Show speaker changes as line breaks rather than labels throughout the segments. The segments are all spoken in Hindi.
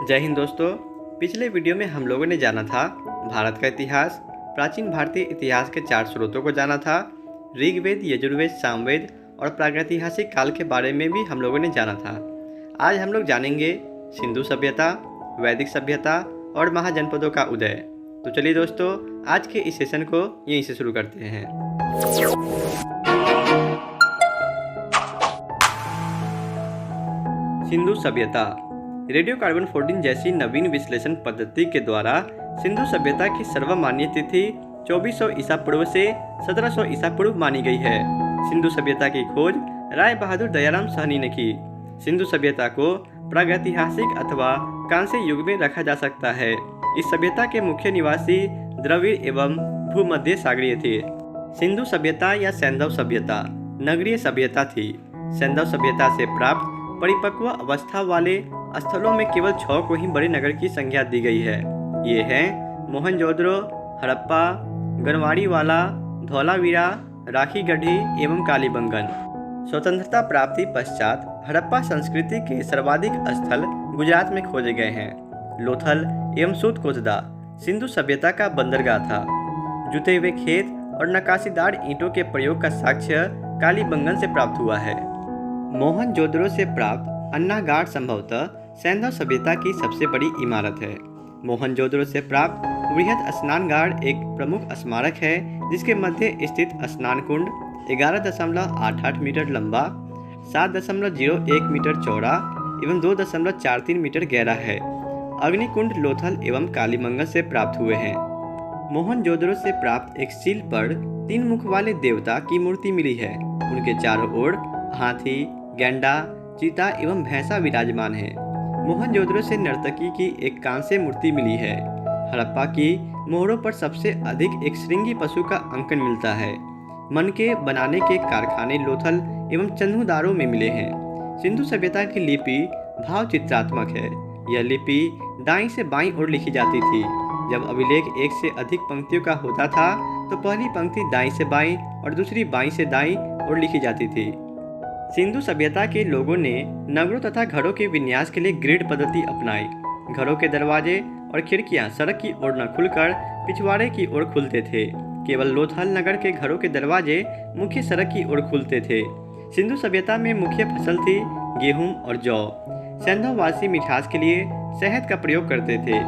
जय हिंद दोस्तों। पिछले वीडियो में हम लोगों ने जाना था भारत का इतिहास, प्राचीन भारतीय इतिहास के 4 स्रोतों को जाना था, ऋग्वेद, यजुर्वेद, सामवेद और प्रागैतिहासिक काल के बारे में भी हम लोगों ने जाना था। आज हम लोग जानेंगे सिंधु सभ्यता, वैदिक सभ्यता और महाजनपदों का उदय। तो चलिए दोस्तों, आज के इस सेशन को यहीं से शुरू करते हैं। सिंधु सभ्यता। रेडियो कार्बन 14 जैसी नवीन विश्लेषण पद्धति के द्वारा सिंधु सभ्यता की सर्वमान्य तिथि 2400 ईसा पूर्व से 1700 ईसा पूर्व मानी गई है। सिंधु सभ्यता की खोज राय बहादुर दयाराम साहनी ने की। सिंधु सभ्यता को प्रागैतिहासिक अथवा कांस्य युग में रखा जा सकता है। इस सभ्यता के मुख्य निवासी द्रविड़ एवं भूमध्य सागरीय थे। सिंधु सभ्यता या सैंधव सभ्यता नगरीय सभ्यता थी। सैंधव सभ्यता से प्राप्त परिपक्व अवस्था वाले स्थलों में केवल 6 को ही बड़े नगर की संज्ञा दी गई है। ये हैं मोहनजोदड़ो, हड़प्पा, गरवाड़ीवाला, धौलावीरा, राखीगढ़ी एवं कालीबंगन। स्वतंत्रता प्राप्ति पश्चात हड़प्पा संस्कृति के सर्वाधिक स्थल गुजरात में खोजे गए हैं। लोथल एवं सूतकोटदा सिंधु सभ्यता का बंदरगाह था। जुते हुए खेत और नक्काशीदार ईंटों के प्रयोग का साक्ष्य कालीबंगन से प्राप्त हुआ है। मोहनजोदड़ो से प्राप्त अन्नागार संभवतः सैंधव सभ्यता की सबसे बड़ी इमारत है। मोहनजोदड़ो से प्राप्त बृहद स्नानगार एक प्रमुख स्मारक है, जिसके मध्य स्थित स्नान कुंड 11.88 मीटर लंबा, 7.01 मीटर चौड़ा एवं 2.43 मीटर गहरा है। अग्निकुंड लोथल एवं कालीबंगन से प्राप्त हुए हैं। मोहनजोदड़ो से प्राप्त एक सील पर 3 मुख वाले देवता की मूर्ति मिली है। उनके चारों ओर हाथी, गैंडा, चीता एवं भैंसा विराजमान है। मोहनजोदड़ो से नर्तकी की एक कांस्य मूर्ति मिली है। हड़प्पा की मोहरों पर सबसे अधिक एक श्रृंगी पशु का अंकन मिलता है। मन के बनाने के कारखाने लोथल एवं चन्हुदारों में मिले हैं। सिंधु सभ्यता की लिपि भाव चित्रात्मक है। यह लिपि दाईं से बाईं ओर लिखी जाती थी। जब अभिलेख एक से अधिक पंक्तियों का होता था तो पहली पंक्ति दाईं से बाईं और दूसरी बाईं से दाईं ओर लिखी जाती थी। सिंधु सभ्यता के लोगों ने नगरों तथा घरों के विन्यास के लिए ग्रिड पद्धति अपनाई। घरों के दरवाजे और खिड़कियां सड़क की ओर न खुलकर पिछवाड़े की ओर खुलते थे। केवल लोथल नगर के घरों के दरवाजे मुख्य सड़क की ओर खुलते थे। सिंधु सभ्यता में मुख्य फसल थी गेहूं और जौ। सैंधववासी मिठास के लिए शहद का प्रयोग करते थे।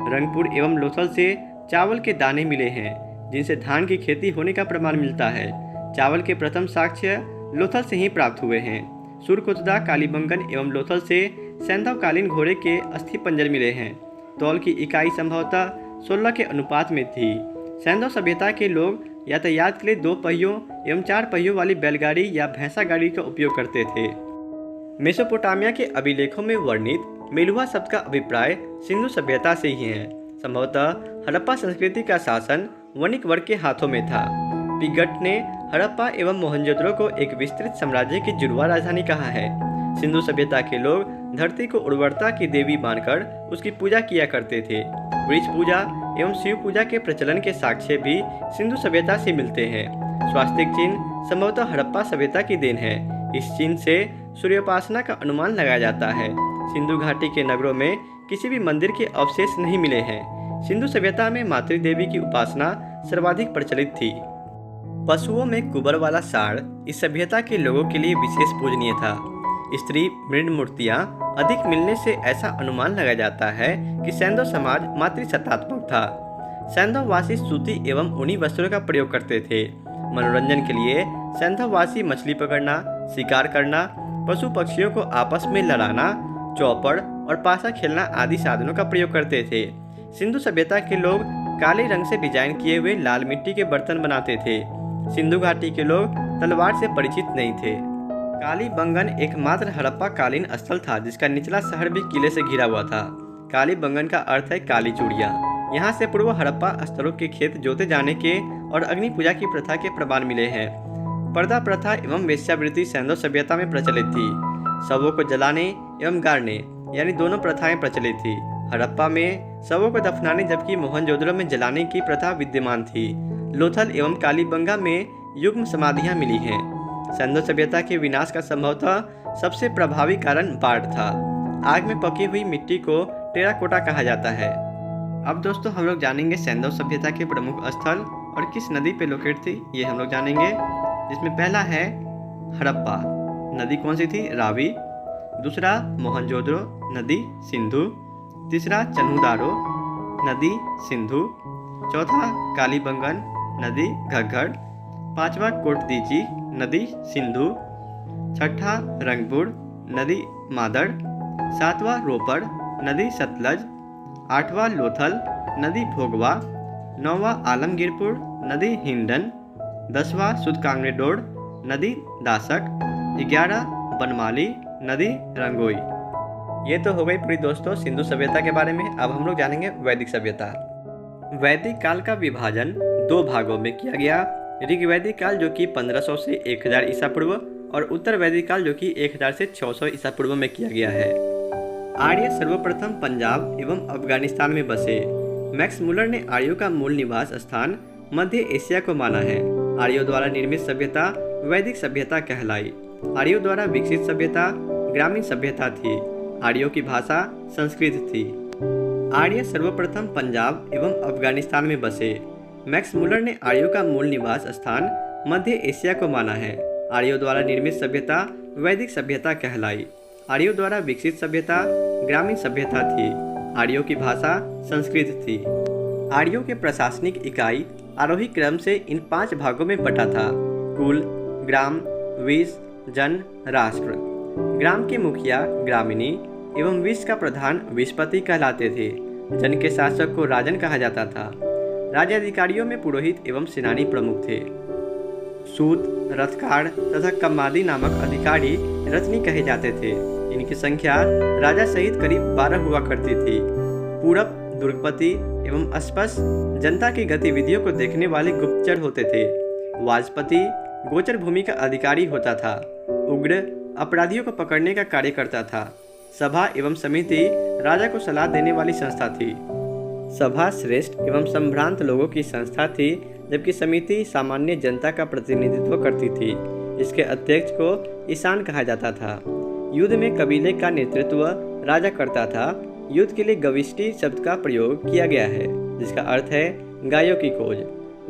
रंगपुर एवं लोथल से चावल के दाने मिले हैं, जिनसे धान की खेती होने का प्रमाण मिलता है। चावल के प्रथम साक्ष्य लोथल से ही प्राप्त हुए हैं। सूरकोटदा, कालीबंगन एवं लोथल से सैंधवकालीन घोड़े के अस्थि पंजर मिले हैं। तौल की इकाई संभवतः 16 के अनुपात में थी। सैंधव सभ्यता के लोग यातायात के लिए 2 पहियों एवं 4 पहियों वाली बैलगाड़ी या भैंसा गाड़ी का उपयोग करते थे। मेसोपोटामिया के अभिलेखों में वर्णित मेलुहा शब्द का अभिप्राय सिंधु सभ्यता से ही है। संभवतः हड़प्पा संस्कृति का शासन वणिक वर्ग के हाथों में था। पिगट ने हड़प्पा एवं मोहनजोदड़ो को एक विस्तृत साम्राज्य की जुड़वा राजधानी कहा है। सिंधु सभ्यता के लोग धरती को उर्वरता की देवी मानकर उसकी पूजा किया करते थे। वृक्ष पूजा एवं शिव पूजा के प्रचलन के साक्ष्य भी सिंधु सभ्यता से मिलते हैं। स्वास्तिक चिन्ह संभवतः हड़प्पा सभ्यता की देन है। इस चिन्ह से सूर्योपासना का अनुमान लगाया जाता है। सिंधु घाटी के नगरों में किसी भी मंदिर के अवशेष नहीं मिले हैं। सिंधु सभ्यता में मातृदेवी की उपासना सर्वाधिक प्रचलित थी। पशुओं में कुबर वाला साड़ इस सभ्यता के लोगों के लिए विशेष पूजनीय था। स्त्री मृण मूर्तियाँ अधिक मिलने से ऐसा अनुमान लगाया जाता है कि सैंधव समाज मातृसत्तात्मक था। सैंधववासी सूती एवं ऊनी वस्त्रों का प्रयोग करते थे। मनोरंजन के लिए सैंधववासी मछली पकड़ना, शिकार करना, पशु पक्षियों को आपस में लड़ाना, चौपड़ और पासा खेलना आदि साधनों का प्रयोग करते थे। सिंधु सभ्यता के लोग काले रंग से डिजाइन किए हुए लाल मिट्टी के बर्तन बनाते थे। सिंधु घाटी के लोग तलवार से परिचित नहीं थे। कालीबंगन एकमात्र हड़प्पा कालीन स्थल था जिसका निचला शहर भी किले से घिरा हुआ था। कालीबंगन का अर्थ है काली चूड़ियाँ। यहाँ से पूर्व हड़प्पा स्थलों के खेत जोते जाने के और अग्नि पूजा की प्रथा के प्रमाण मिले हैं। पर्दा प्रथा एवं वेश्यावृत्ति सैंधव सभ्यता में प्रचलित थी। शवों को जलाने एवं गाड़ने यानी दोनों प्रथाएं प्रचलित थी। हड़प्पा में शवों को दफनाने जबकि मोहनजोदड़ो में जलाने की प्रथा विद्यमान थी। लोथल एवं कालीबंगा में युग्म समाधियां मिली हैं। सैंधव सभ्यता के विनाश का संभवतः सबसे प्रभावी कारण बाढ़ था। आग में पकी हुई मिट्टी को टेराकोटा कहा जाता है। अब दोस्तों हम लोग जानेंगे सैंधव सभ्यता के प्रमुख स्थल और किस नदी पे लोकेट थी, ये हम लोग जानेंगे। जिसमें पहला है हड़प्पा, नदी कौन सी थी? रावी। दूसरा मोहनजोदड़ो, नदी सिंधु। तीसरा चन्हुदारो, नदी सिंधु। चौथा कालीबंगन, नदी घग्गर। पांचवा कोटदीजी, नदी सिंधु। छठा रंगपुर, नदी मादड़। सातवां रोपड़, नदी सतलज। आठवां लोथल, नदी भोगवा। नौवां आलमगीरपुर, नदी हिंडन। 10वां सुदकांगड़ोड़, नदी दासक। 11 बनमाली, नदी रंगोई। ये तो हो गई पूरी दोस्तों सिंधु सभ्यता के बारे में। अब हम लोग जानेंगे वैदिक सभ्यता। वैदिक काल का विभाजन 2 भागों में किया गया। ऋग्वैदिक काल जो कि 1500 से 1000 ईसा पूर्व और उत्तर वैदिक काल जो कि 1000 से 600 ईसा पूर्व में किया गया है। आर्य सर्वप्रथम पंजाब एवं अफगानिस्तान में बसे। मैक्स मुलर ने आर्यों का मूल निवास स्थान मध्य एशिया को माना है। आर्यों द्वारा निर्मित सभ्यता वैदिक सभ्यता कहलाई। आर्यों द्वारा विकसित सभ्यता ग्रामीण सभ्यता थी। आर्यों की भाषा संस्कृत थी। आर्य सर्वप्रथम पंजाब एवं अफगानिस्तान में बसे। मैक्स मुलर ने आर्यों का मूल निवास स्थान मध्य एशिया को माना है। आर्यों द्वारा निर्मित सभ्यता वैदिक सभ्यता कहलाई। आर्यों द्वारा विकसित सभ्यता ग्रामीण सभ्यता थी। आर्यों की भाषा संस्कृत थी। आर्यों के प्रशासनिक इकाई आरोही क्रम से इन 5 भागों में बटा था: कुल, ग्राम, विष, जन, राष्ट्र। ग्राम के मुखिया ग्रामिणी एवं विष का प्रधान विषपति कहलाते थे। जन के शासक को राजन कहा जाता था। राज्य अधिकारियों में पुरोहित एवं सेनानी प्रमुख थे। सूत, रथकार तथा कम्मादी नामक अधिकारी रत्नी कहे जाते थे। इनकी संख्या राजा सहित करीब 12 हुआ करती थी। पूरब दुर्गपति एवं अस्पष्ट जनता की गतिविधियों को देखने वाले गुप्तचर होते थे। वाजपति गोचर भूमि का अधिकारी होता था। उग्र अपराधियों को पकड़ने का कार्य करता था। सभा एवं समिति राजा को सलाह देने वाली संस्था थी। सभा श्रेष्ठ एवं संभ्रांत लोगों की संस्था थी, जबकि समिति सामान्य जनता का प्रतिनिधित्व करती थी। इसके अध्यक्ष को ईशान कहा जाता था। युद्ध में कबीले का नेतृत्व राजा करता था। युद्ध के लिए गविष्टि शब्द का प्रयोग किया गया है, जिसका अर्थ है गायों की खोज।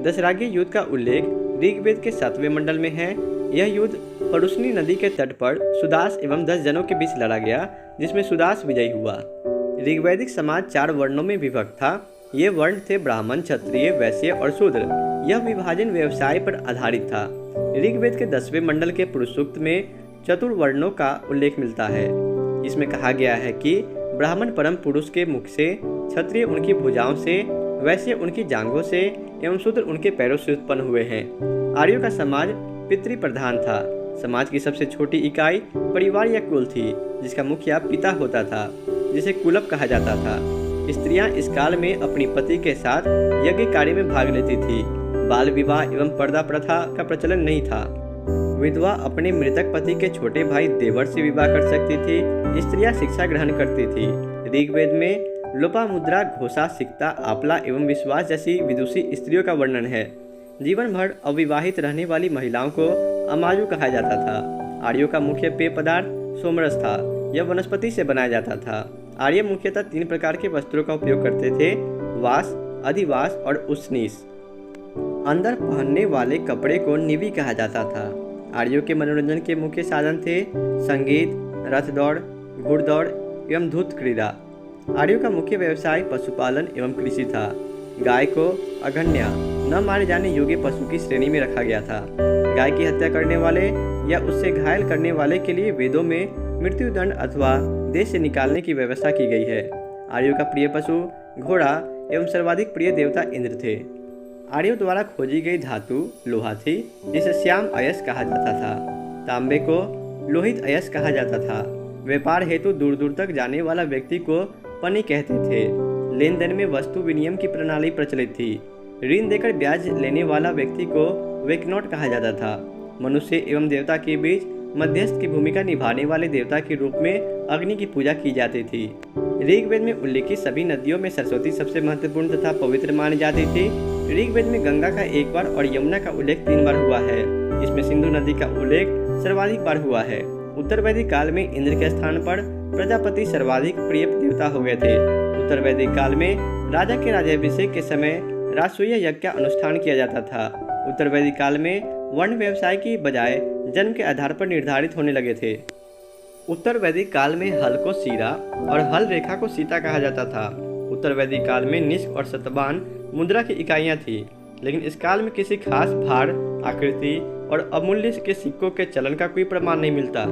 दशरागी युद्ध का उल्लेख ऋग्वेद के 7वें मंडल में है। यह युद्ध परुष्णी नदी के तट पर सुदास एवं 10 जनों के बीच लड़ा गया, जिसमें सुदास विजयी हुआ। ऋग्वैदिक समाज 4 वर्णों में विभक्त था। ये वर्ण थे ब्राह्मण, क्षत्रिय, वैश्य और शूद्र। यह विभाजन व्यवसाय पर आधारित था। ऋग्वेद के 10वें मंडल के पुरुष सूक्त में चतुर्वर्णों का उल्लेख मिलता है। इसमें कहा गया है कि ब्राह्मण परम पुरुष के मुख से, क्षत्रिय उनकी भुजाओं से, वैश्य उनकी जांघों से एवं शूद्र उनके पैरों से उत्पन्न हुए हैं। आर्यों का समाज पितृ प्रधान था। समाज की सबसे छोटी इकाई परिवार या कुल थी, जिसका मुखिया पिता होता था, जिसे कुलप कहा जाता था। स्त्रियां इस काल में अपनी पति के साथ यज्ञ कार्य में भाग लेती थी। बाल विवाह एवं पर्दा प्रथा का प्रचलन नहीं था। विधवा अपने मृतक पति के छोटे भाई देवर से विवाह कर सकती थी। स्त्रियां शिक्षा ग्रहण करती थी। ऋग्वेद में लोपामुद्रा, घोषा, सिक्ता, आपला एवं विश्वास जैसी विदुषी स्त्रियों का वर्णन है। जीवन भर अविवाहित रहने वाली महिलाओं को अमायु कहा जाता था। आर्यों का मुख्य पेय पदार्थ सोमरस था। यह वनस्पति से बनाया जाता था। आर्य मुख्यतः 3 प्रकार के वस्त्रों का उपयोग करते थे: वास, अधिवास और उष्णीस। अंदर पहनने वाले कपड़े को निवि कहा जाता था। आर्यों के मनोरंजन के मुख्य साधन थे संगीत, रथ दौड़, घुड़दौड़ एवं धूत क्रीड़ा। आर्यों का मुख्य व्यवसाय पशुपालन एवं कृषि था। गाय को अगण्य न मारे जाने योग्य पशु की श्रेणी में रखा गया था। गाय की हत्या करने वाले या उससे घायल करने वाले के लिए वेदों में मृत्युदंड अथवा देश से निकालने की व्यवस्था की गई है। आर्यों का प्रिय पशु घोड़ा एवं सर्वाधिक प्रिय देवता इंद्र थे। आर्यों द्वारा खोजी गई धातु लोहा थी, जिसे श्याम अयस्क कहा जाता था। तांबे को लोहित अयस्क कहा जाता था। व्यापार हेतु दूर दूर तक जाने वाला व्यक्ति को पनी कहते थे। लेन देन में वस्तु विनिमय की प्रणाली प्रचलित थी। ऋण देकर ब्याज लेने वाला व्यक्ति को वेकनॉट कहा जाता था। मनुष्य एवं देवता के बीच मध्यस्थ की भूमिका निभाने वाले देवता के रूप में अग्नि की पूजा की जाती थी। ऋग्वेद में उल्लेखित सभी नदियों में सरस्वती सबसे महत्वपूर्ण तथा पवित्र मानी जाती थी। ऋग्वेद में गंगा का 1 बार और यमुना का उल्लेख 3 बार हुआ है। इसमें सिंधु नदी का उल्लेख सर्वाधिक बार हुआ है। उत्तर वैदिक काल में इंद्र के स्थान पर प्रजापति सर्वाधिक प्रिय देवता हो गए थे। उत्तर वैदिक काल में राजा के राज्याभिषेक के समय राजसूय यज्ञ का अनुष्ठान किया जाता था। उत्तर वैदिक काल में वर्ण व्यवसाय की बजाय जन्म के आधार पर निर्धारित होने लगे थे। उत्तर वैदिक काल में हल को सीरा और हल रेखा को सीता कहा जाता था। उत्तर वैदिक काल में निष्क और शतबान मुद्रा की इकाइयाँ थीं, लेकिन इस काल में किसी खास भार, आकृति और अमूल्य के सिक्कों के चलन का कोई प्रमाण नहीं मिलता।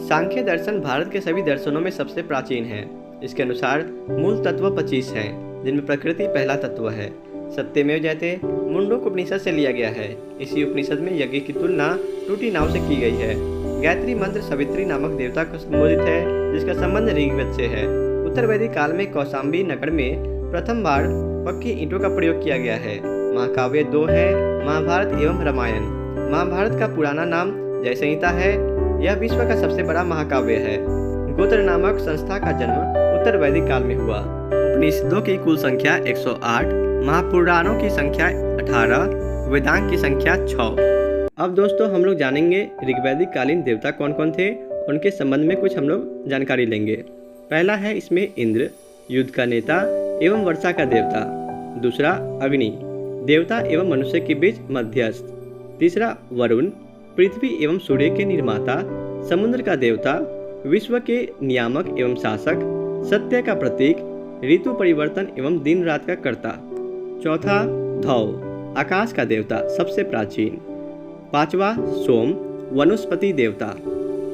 सांख्य दर्शन भारत के सभी दर्शनों में सबसे प्राचीन है। इसके अनुसार मूल तत्व 25 हैं, जिनमें प्रकृति पहला तत्व है। सत्यमेव जयते मुंडक उपनिषद से लिया गया है। इसी उपनिषद में यज्ञ की तुलना टूटी नाव से की गई है। गायत्री मंत्र सवित्री नामक देवता को संबोधित है, जिसका संबंध ऋग्वेद से है। उत्तर वैदिक काल में कौशाम्बी नगर में प्रथम बार पक्की ईंटों का प्रयोग किया गया है। महाकाव्य 2 है, महाभारत एवं रामायण। महाभारत का पुराना नाम जय संहिता है। यह विश्व का सबसे बड़ा महाकाव्य है। गोत्र नामक संस्था का जन्म उत्तर वैदिक काल में हुआ। उपनिषदों की कुल संख्या 108, महापुराणों की संख्या 18, वेदांग की संख्या 6। अब दोस्तों हम लोग जानेंगे ऋग्वैदिक कालीन देवता कौन कौन थे, उनके संबंध में कुछ हम लोग जानकारी लेंगे। पहला है इसमें इंद्र, युद्ध का नेता एवं वर्षा का देवता। दूसरा अग्नि, देवता एवं मनुष्य के बीच मध्यस्थ। तीसरा वरुण, पृथ्वी एवं सूर्य के निर्माता, समुद्र का देवता, विश्व के नियामक एवं शासक, सत्य का प्रतीक, ऋतु परिवर्तन एवं दिन रात का कर्ता। चौथा धौ, आकाश का देवता, सबसे प्राचीन। पांचवा सोम, वनस्पति देवता।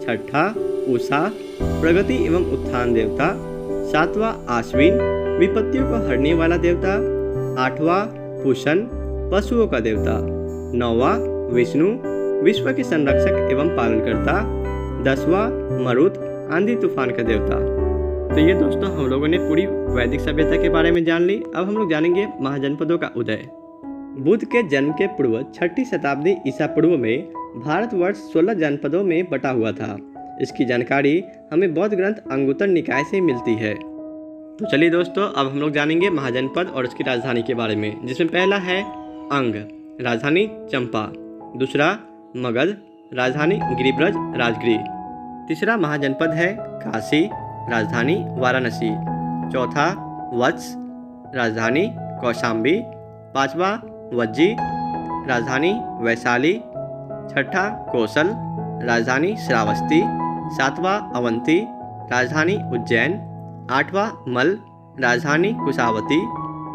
छठा उषा, प्रगति एवं उत्थान देवता। सातवां आश्विन, विपत्तियों को हरने वाला देवता। आठवां पुषण, पशुओं का देवता। नौवां विष्णु, विश्व के संरक्षक एवं पालनकर्ता। 10वां मरुत, आंधी तूफान का देवता। तो ये दोस्तों हम लोगों ने पूरी वैदिक सभ्यता के बारे में जान ली। अब हम लोग जानेंगे महाजनपदों का उदय। बुद्ध के जन्म के पूर्व 6ठी शताब्दी ईसा पूर्व में भारतवर्ष 16 जनपदों में बटा हुआ था। इसकी जानकारी हमें बौद्ध ग्रंथ अंगुत्तर निकाय से मिलती है। तो चलिए दोस्तों अब हम लोग जानेंगे महाजनपद और उसकी राजधानी के बारे में, जिसमें पहला है अंग, राजधानी चंपा। दूसरा मगध, राजधानी गिरिब्रज राजगृह। तीसरा महाजनपद है काशी, राजधानी वाराणसी। चौथा वत्स, राजधानी कौशाम्बी। पांचवा वज्जी, राजधानी वैशाली। छठा कौशल, राजधानी श्रावस्ती। सातवां अवंती, राजधानी उज्जैन। आठवां मल, राजधानी कुशावती।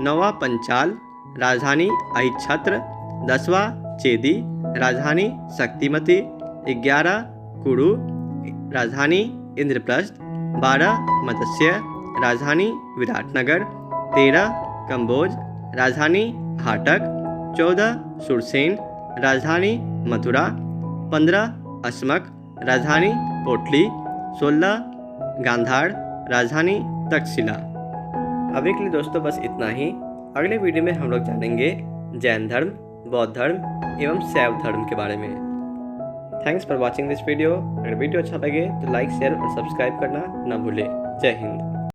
नौवां पंचाल, राजधानी अहिच्छत्र। 10वां चेदी, राजधानी शक्तिमती। 11 कुरु, राजधानी इंद्रप्रस्थ। 12 मत्स्य, राजधानी विराटनगर। 13 कंबोज, राजधानी हाटक। 14 सुरसेन, राजधानी मथुरा। 15 अस्मक, राजधानी पोटली। 16 गांधार, राजधानी तक्षशिला। अभी के लिए दोस्तों बस इतना ही। अगले वीडियो में हम लोग जानेंगे जैन धर्म, बौद्ध धर्म एवं शैव धर्म के बारे में। Thanks for watching this video. अगर वीडियो अच्छा लगे तो लाइक, शेयर और सब्सक्राइब करना न भूलें। जय हिंद।